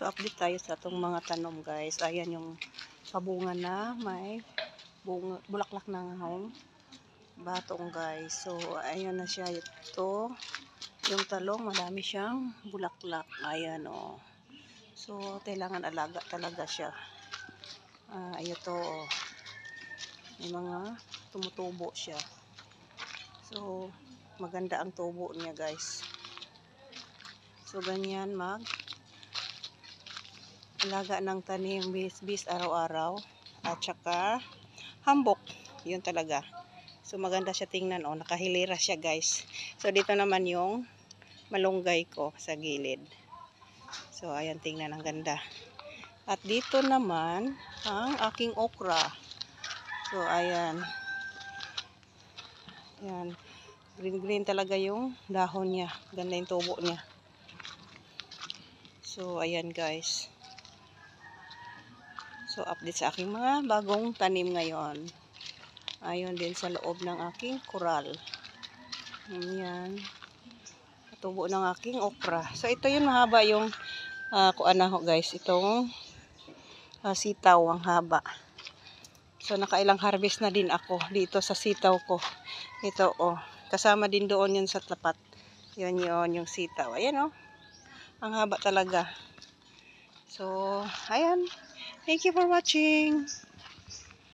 So, update tayo sa itong mga tanom, guys. Ayan yung pabunga na may bulaklak ng batong, guys. So, ayan na siya. Ito, yung talong, madami siyang bulaklak. Ayan, oh. So, kailangan alaga talaga siya. Ito, oh. May mga tumutubo siya. So, maganda ang tubo niya, guys. So, ganyan alaga ng tanim bis araw-araw. At saka, hambok. Yun talaga. So, maganda siya tingnan, oh. Nakahilera siya, guys. So, dito naman yung malunggay ko sa gilid. So, ayan, tingnan, ang ganda. At dito naman, ang aking okra. So, ayan. Ayan. Green-green talaga yung dahon niya. Ganda yung tubo niya. So, ayan, guys. So, update sa aking mga bagong tanim ngayon. Ayun din sa loob ng aking koral. Ayan. Tubo ng aking okra. So, ito yung mahaba yung guys. Itong sitaw ang haba. So, nakailang harvest na din ako dito sa sitaw ko. Ito, oh. Kasama din doon yun sa tapat. Yun yung sitaw. Ayan, oh. Ang haba talaga. So, ayan. Thank you for watching.